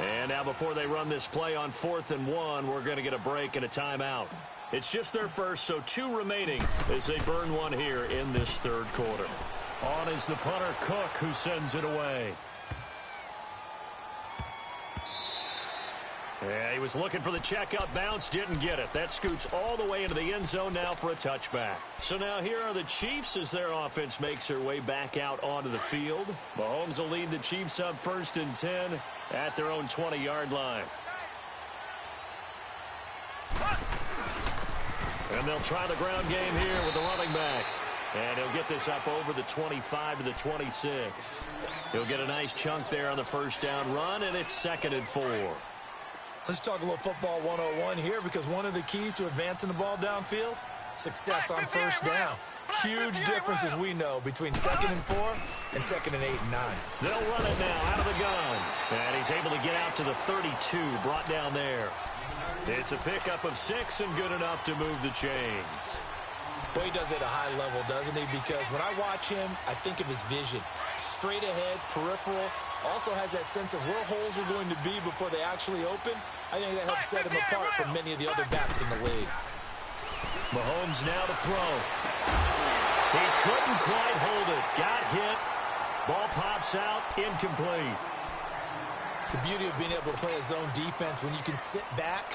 And now before they run this play on 4th and 1, we're going to get a break and a timeout. It's just their first, so 2 remaining as they burn one here in this third quarter. On is the punter, Cook, who sends it away. Yeah, he was looking for the checkup bounce, didn't get it. That scoots all the way into the end zone now for a touchback. So now here are the Chiefs as their offense makes their way back out onto the field. Mahomes will lead the Chiefs up 1st and 10 at their own 20-yard line. And they'll try the ground game here with the running back. And he'll get this up over the 25 to the 26. He'll get a nice chunk there on the first down run, and it's 2nd and 4. Let's talk a little football 101 here because one of the keys to advancing the ball downfield, success on first down. Huge difference, as we know, between 2nd and 4 and 2nd and 8 and 9. They'll run it now out of the gun. And he's able to get out to the 32, brought down there. It's a pickup of 6 and good enough to move the chains. Well, he does it at a high level, doesn't he? Because when I watch him, I think of his vision. Straight ahead, peripheral. Also has that sense of where holes are going to be before they actually open. I think that helps set him apart from many of the other backs in the league. Mahomes now to throw. He couldn't quite hold it. Got hit. Ball pops out. Incomplete. The beauty of being able to play a zone defense when you can sit back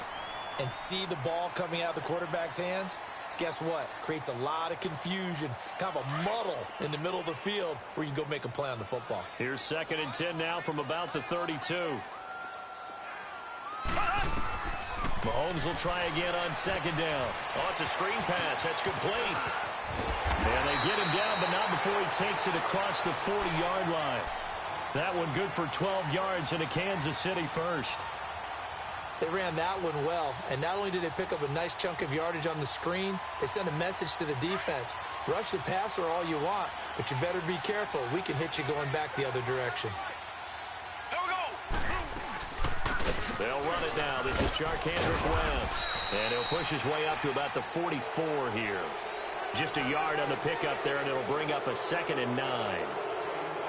and see the ball coming out of the quarterback's hands, guess what? Creates a lot of confusion, kind of a muddle in the middle of the field where you can go make a play on the football. Here's 2nd and 10 now from about the 32. Mahomes will try again on 2nd down. Oh, it's a screen pass. That's complete. And they get him down, but not before he takes it across the 40-yard line. That one good for 12 yards into Kansas City first. They ran that one well, and not only did they pick up a nice chunk of yardage on the screen, they sent a message to the defense. Rush the passer all you want, but you better be careful. We can hit you going back the other direction. They'll run it now. This is Charkandrick West. And he'll push his way up to about the 44 here. Just a yard on the pickup there, and it'll bring up a 2nd and 9.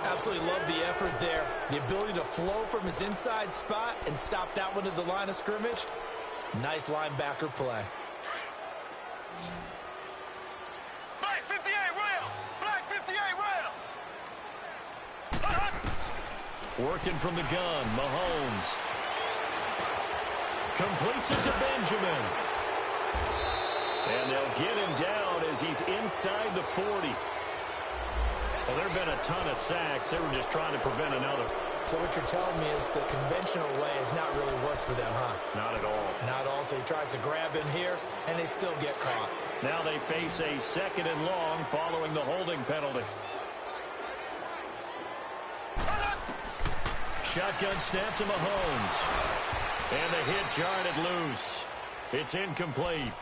Absolutely love the effort there. The ability to flow from his inside spot and stop that one at the line of scrimmage. Nice linebacker play. Black 58 rail! Black 58 rail! Working from the gun, Mahomes. Completes it to Benjamin. And they'll get him down as he's inside the 40. Well, there have been a ton of sacks. They were just trying to prevent another. So what you're telling me is the conventional way has not really worked for them, huh? Not at all. Not all. So he tries to grab in here, and they still get caught. Now they face a 2nd and long following the holding penalty. Shotgun snap to Mahomes. And the hit jarred it loose. It's incomplete.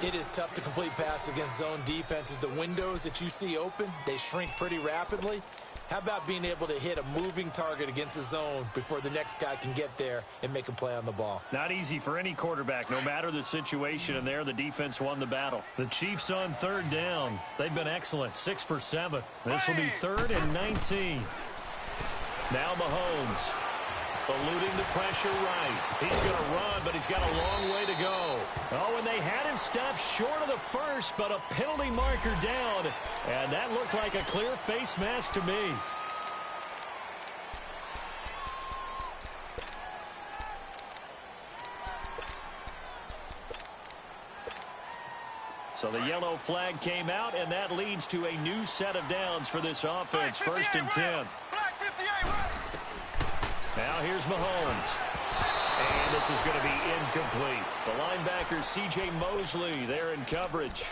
It is tough to complete passes against zone defenses. The windows that you see open, they shrink pretty rapidly. How about being able to hit a moving target against a zone before the next guy can get there and make a play on the ball? Not easy for any quarterback, no matter the situation, and there the defense won the battle. The Chiefs on 3rd down. They've been excellent, 6 for 7. This will be 3rd and 19. Now Mahomes. Eluding the pressure right. He's going to run, but he's got a long way to go. Oh, and they had him stopped short of the first, but a penalty marker down. And that looked like a clear face mask to me. So the yellow flag came out, and that leads to a new set of downs for this offense. 1st and 10. Black 58 Now here's Mahomes. And this is going to be incomplete. The linebacker, C.J. Mosley, there in coverage.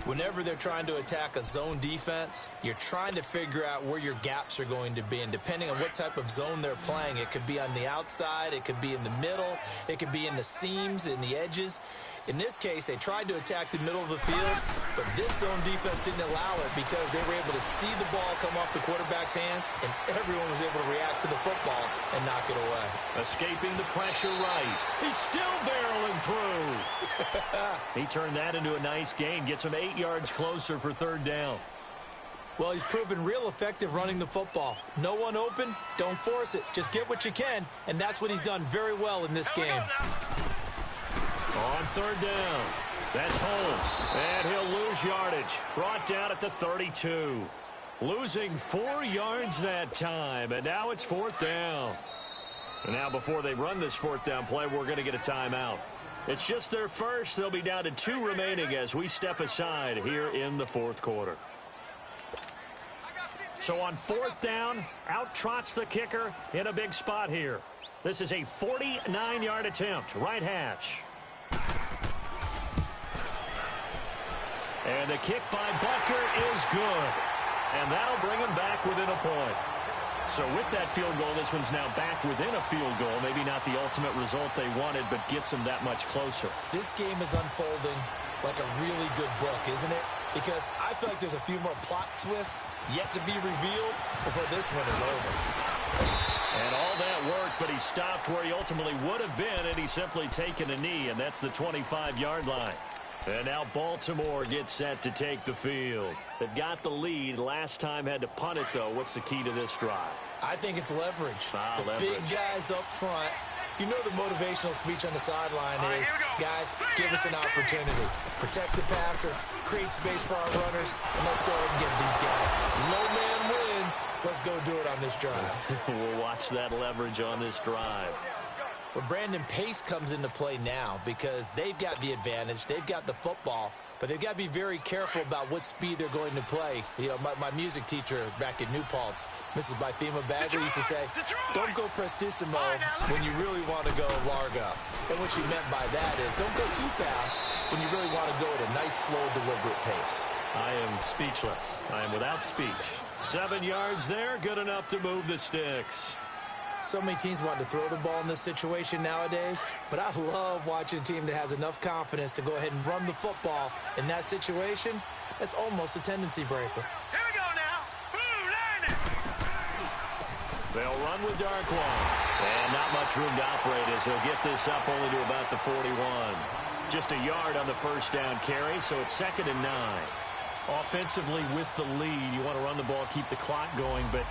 Whenever they're trying to attack a zone defense, you're trying to figure out where your gaps are going to be. And depending on what type of zone they're playing, it could be on the outside, it could be in the middle, it could be in the seams, in the edges. In this case, they tried to attack the middle of the field, but this zone defense didn't allow it because they were able to see the ball come off the quarterback's hands, and everyone was able to react to the football and knock it away. Escaping the pressure right. He's still barreling through. He turned that into a nice gain. Gets him 8 yards closer for third down. Well, he's proven real effective running the football. No one open, don't force it. Just get what you can, and that's what he's done very well in this game. On third down, that's Holmes, and he'll lose yardage. Brought down at the 32. Losing 4 yards that time, and now it's fourth down. And now before they run this fourth down play, we're going to get a timeout. It's just their first. They'll be down to 2 remaining as we step aside here in the fourth quarter. So on fourth down, out trots the kicker in a big spot here. This is a 49-yard attempt, right hash. And the kick by Butker is good. And that'll bring him back within a point. So with that field goal, this one's now back within a field goal. Maybe not the ultimate result they wanted, but gets them that much closer. This game is unfolding like a really good book, isn't it? Because I feel like there's a few more plot twists yet to be revealed before this one is over. And all that worked, but he stopped where he ultimately would have been, and he's simply taken a knee, and that's the 25-yard line. And now Baltimore gets set to take the field. They've got the lead. Last time had to punt it, though. What's the key to this drive? I think it's leverage. Leverage. Big guys up front. You know the motivational speech on the sideline is, guys, give us an opportunity. Protect the passer, create space for our runners, and let's go ahead and give these guys. Low man wins. Let's go do it on this drive. We'll watch that leverage on this drive. Well, Brandon, pace comes into play now because they've got the advantage. They've got the football, but they've got to be very careful about what speed they're going to play. You know, my music teacher back in New Paltz, Mrs. Bythema Bagley, used to say, don't go prestissimo when you really want to go largo. And what she meant by that is don't go too fast when you really want to go at a nice, slow, deliberate pace. I am speechless. I am without speech. 7 yards there, good enough to move the sticks. So many teams want to throw the ball in this situation nowadays, but I love watching a team that has enough confidence to go ahead and run the football in that situation. That's almost a tendency breaker. Here we go now. Line it. They'll run with Darkwan. And not much room to operate as he'll get this up only to about the 41. Just a yard on the first down carry, so it's 2nd and 9. Offensively with the lead, you want to run the ball, keep the clock going, but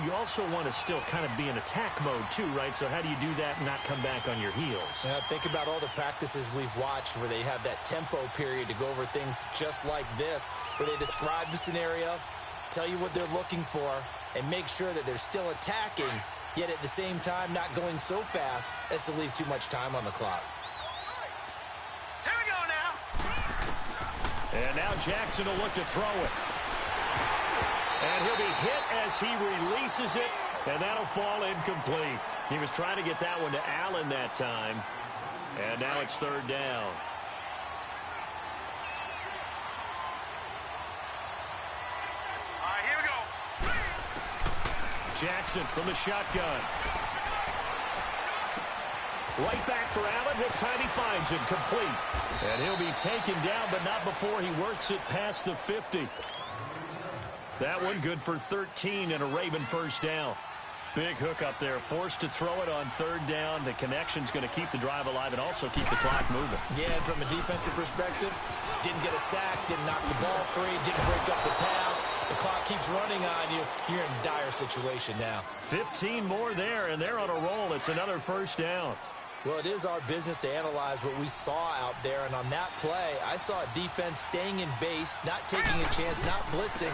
you also want to still kind of be in attack mode too, right? So how do you do that and not come back on your heels? Yeah, think about all the practices we've watched where they have that tempo period to go over things just like this, where they describe the scenario, tell you what they're looking for, and make sure that they're still attacking, yet at the same time not going so fast as to leave too much time on the clock. Here we go now. And now Jackson will look to throw it. And he'll be hit as he releases it, and that'll fall incomplete. He was trying to get that one to Allen that time. And now it's 3rd down. All right, here we go. Jackson from the shotgun. Right back for Allen. This time he finds him complete. And he'll be taken down, but not before he works it past the 50. That one good for 13 and a Raven first down. Big hook up there. Forced to throw it on 3rd down. The connection's going to keep the drive alive and also keep the clock moving. Yeah, and from a defensive perspective, didn't get a sack, didn't knock the ball free, didn't break up the pass. The clock keeps running on you. You're in a dire situation now. 15 more there, and they're on a roll. It's another first down. Well, it is our business to analyze what we saw out there, and on that play, I saw a defense staying in base, not taking a chance, not blitzing,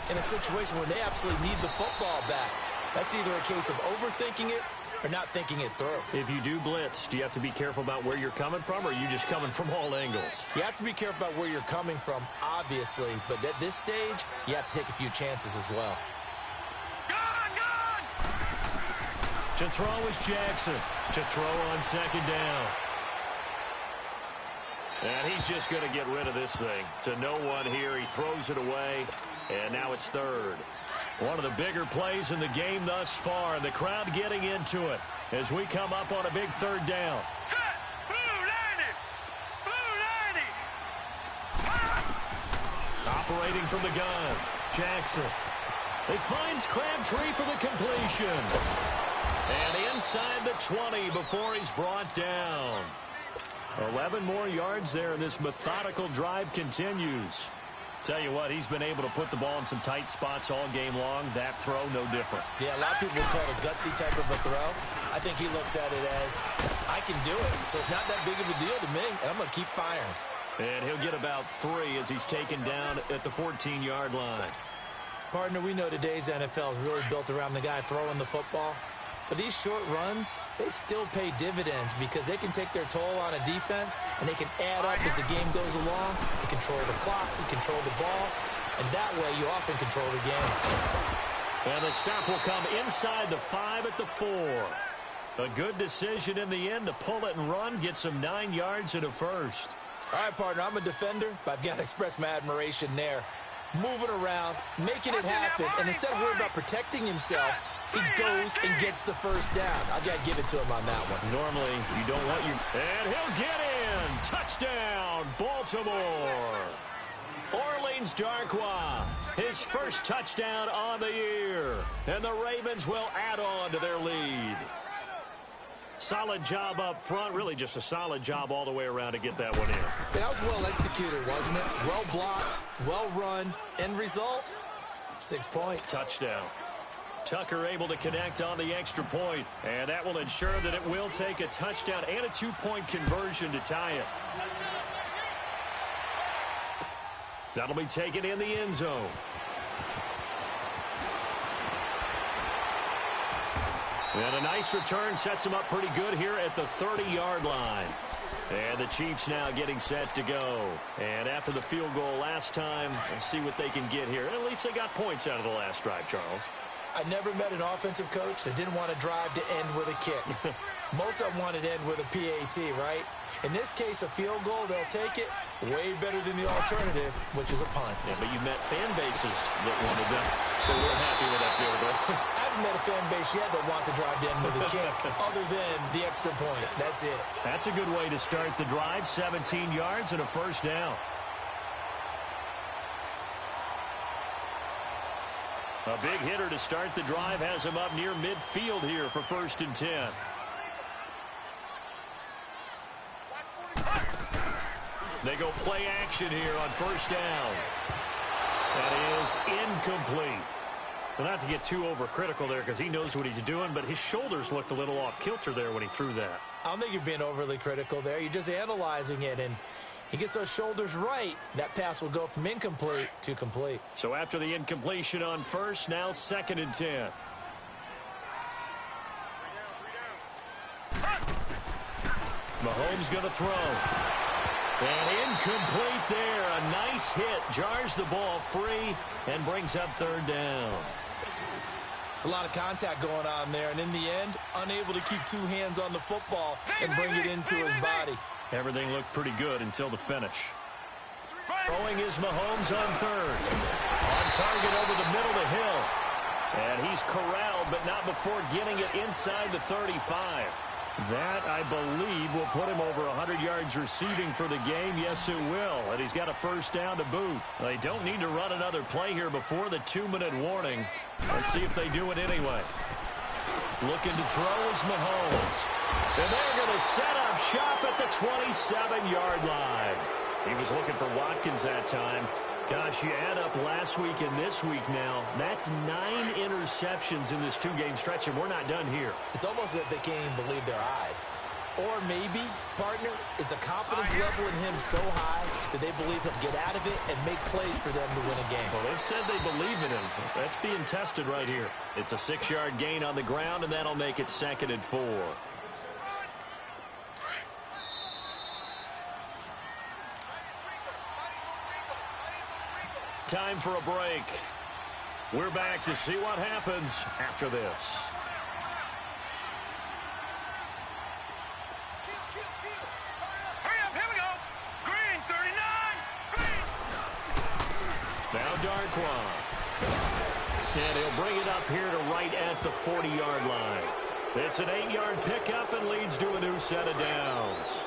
in a situation where they absolutely need the football back. That's either a case of overthinking it or not thinking it through. If you do blitz, do you have to be careful about where you're coming from, or are you just coming from all angles? You have to be careful about where you're coming from, obviously, but at this stage, you have to take a few chances as well. To throw is Jackson. To throw on second down. And he's just going to get rid of this thing. To no one here. He throws it away. And now it's third. One of the bigger plays in the game thus far. And the crowd getting into it as we come up on a big third down. Set! Blue 90! Blue 90! Operating from the gun. Jackson. He finds Crabtree for the completion. And inside the 20 before he's brought down. 11 more yards there, and this methodical drive continues. Tell you what, he's been able to put the ball in some tight spots all game long. That throw, no different. Yeah, a lot of people call it a gutsy type of a throw. I think he looks at it as, I can do it, so it's not that big of a deal to me, and I'm going to keep firing. And he'll get about 3 as he's taken down at the 14-yard line. Partner, we know today's NFL is really built around the guy throwing the football. But these short runs, they still pay dividends because they can take their toll on a defense and they can add up as the game goes along. They control the clock, they control the ball, and that way you often control the game. And the stop will come inside the 5 at the 4. A good decision in the end to pull it and run, get some 9 yards and a first. All right, partner, I'm a defender, but I've got to express my admiration there. Moving around, making it happen, and instead of worrying about protecting himself, he goes and gets the first down. I've got to give it to him on that one. Normally, you don't want your... And he'll get in. Touchdown, Baltimore. Orleans Darkwa, his first touchdown on the year. And the Ravens will add on to their lead. Solid job up front. Really just a solid job all the way around to get that one in. That was well executed, wasn't it? Well blocked, well run. End result, 6 points. Touchdown. Tucker able to connect on the extra point, and that will ensure that it will take a touchdown and a 2-point conversion to tie it. That'll be taken in the end zone. And a nice return sets him up pretty good here at the 30-yard line. And the Chiefs now getting set to go. And after the field goal last time, we'll see what they can get here. And at least they got points out of the last drive, Charles. I never met an offensive coach that didn't want to drive to end with a kick. Most of them wanted to end with a PAT, right? In this case, a field goal, they'll take it. Way better than the alternative, which is a punt. Yeah, but you met fan bases that wanted that. They weren't happy with that field goal. I haven't met a fan base yet that wants to drive to end with a kick, other than the extra point. That's it. That's a good way to start the drive. 17 yards and a first down. A big hitter to start the drive has him up near midfield here for 1st and 10. They go play action here on 1st down. That is incomplete. Well, not to get too overcritical there because he knows what he's doing, but his shoulders looked a little off kilter there when he threw that. I don't think you're being overly critical there. You're just analyzing it, and he gets those shoulders right. That pass will go from incomplete to complete. So after the incompletion on 1st, now 2nd and 10. Mahomes going to throw. And incomplete there. A nice hit. Jars the ball free and brings up 3rd down. It's a lot of contact going on there, and in the end, unable to keep 2 hands on the football and bring it into his body. Everything looked pretty good until the finish. Throwing is Mahomes on 3rd. On target over the middle of the hill. And he's corralled, but not before getting it inside the 35. That, I believe, will put him over 100 yards receiving for the game. Yes, it will. And he's got a 1st down to boot. They don't need to run another play here before the 2-minute warning. Let's see if they do it anyway. Looking to throw is Mahomes. And they're going to set up shop at the 27-yard line. He was looking for Watkins that time. Gosh, you add up last week and this week now. That's 9 interceptions in this 2-game stretch, and we're not done here. It's almost as if they can't even believe their eyes. Or maybe, partner, is the confidence level in him so high that they believe he'll get out of it and make plays for them to win a game. Well, they've said they believe in him. That's being tested right here. It's a 6-yard gain on the ground, and that'll make it 2nd and 4. Time for a break. We're back to see what happens after this. Saquon. And he'll bring it up here to right at the 40-yard line. It's an 8-yard pickup and leads to a new set of downs.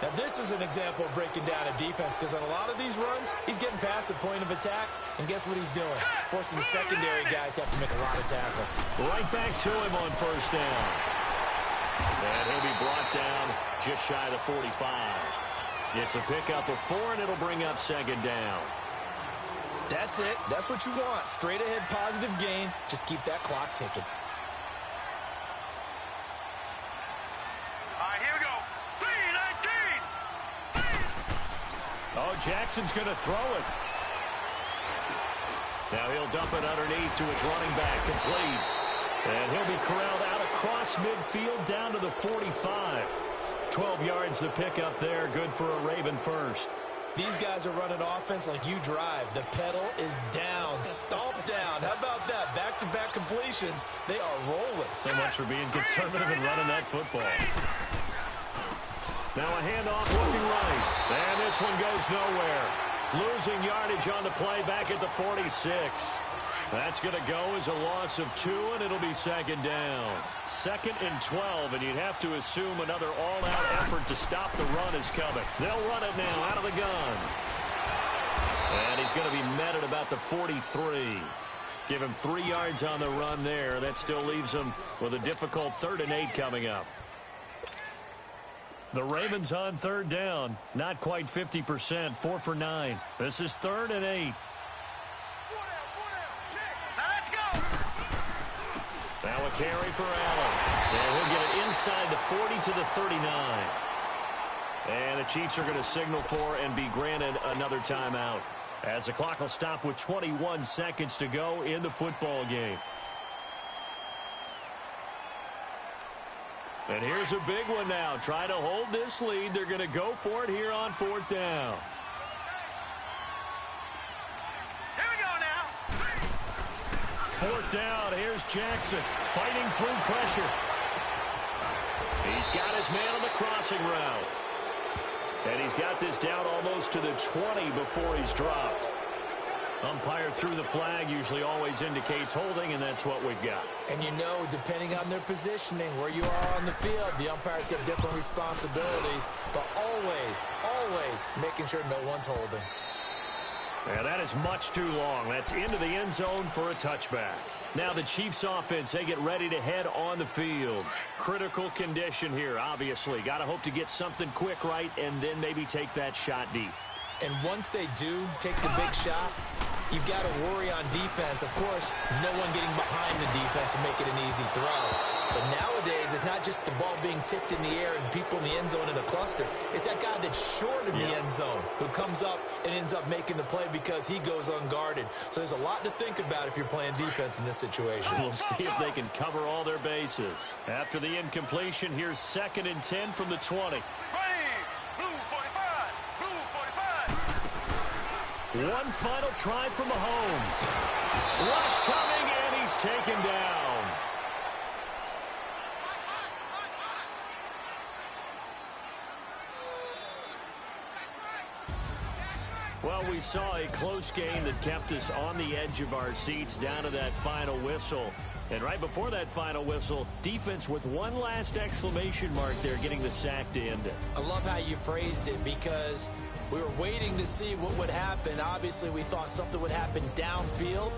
Now, this is an example of breaking down a defense, because on a lot of these runs, he's getting past the point of attack, and guess what he's doing? Forcing the secondary guys to have to make a lot of tackles. Right back to him on first down. And he'll be brought down just shy of the 45. It's a pickup of 4, and it'll bring up second down. That's it. That's what you want. Straight ahead positive gain. Just keep that clock ticking. All right, here we go. 3-19. Oh, Jackson's going to throw it. Now he'll dump it underneath to his running back, complete. And he'll be corralled out across midfield down to the 45. 12 yards the pickup there, good for a Raven first. These guys are running offense like you drive. The pedal is down, stomped down. How about that? Back-to-back completions. They are rolling. So much for being conservative and running that football. Now a handoff looking right. And this one goes nowhere. Losing yardage on the play back at the 46. That's going to go as a loss of 2, and it'll be second down. 2nd and 12, and you'd have to assume another all-out effort to stop the run is coming. They'll run it now out of the gun. And he's going to be met at about the 43. Give him 3 yards on the run there. That still leaves him with a difficult 3rd and 8 coming up. The Ravens on 3rd down. Not quite 50%, 4 for 9. This is 3rd and 8. Now a carry for Allen. And he'll get it inside the 40 to the 39. And the Chiefs are going to signal for and be granted another timeout, as the clock will stop with 21 seconds to go in the football game. And here's a big one now. Try to hold this lead. They're going to go for it here on 4th down. Here we go now. 4th down. Here's Jackson fighting through pressure. He's got his man on the crossing route. And he's got this down almost to the 20 before he's dropped. Umpire threw the flag, usually always indicates holding, and that's what we've got. And you know, depending on their positioning, where you are on the field, the umpire's got different responsibilities, but always, always making sure no one's holding. Yeah, that is much too long. That's into the end zone for a touchback. Now the Chiefs offense, they get ready to head on the field. Critical condition here, obviously. Got to hope to get something quick right and then maybe take that shot deep. And once they do take the big shot, you've got to worry on defense. Of course, no one getting behind the defense and make it an easy throw. But nowadays, it's not just the ball being tipped in the air and people in the end zone in a cluster. It's that guy that's short of the end zone who comes up and ends up making the play because he goes unguarded. So there's a lot to think about if you're playing defense in this situation. We'll see if they can cover all their bases. After the incompletion, here's 2nd and 10 from the 20. One final try from Mahomes. Rush coming, and he's taken down. Well, we saw a close game that kept us on the edge of our seats down to that final whistle. And right before that final whistle, defense with one last exclamation mark there, getting the sack to end it. I love how you phrased it, because we were waiting to see what would happen. Obviously, we thought something would happen downfield,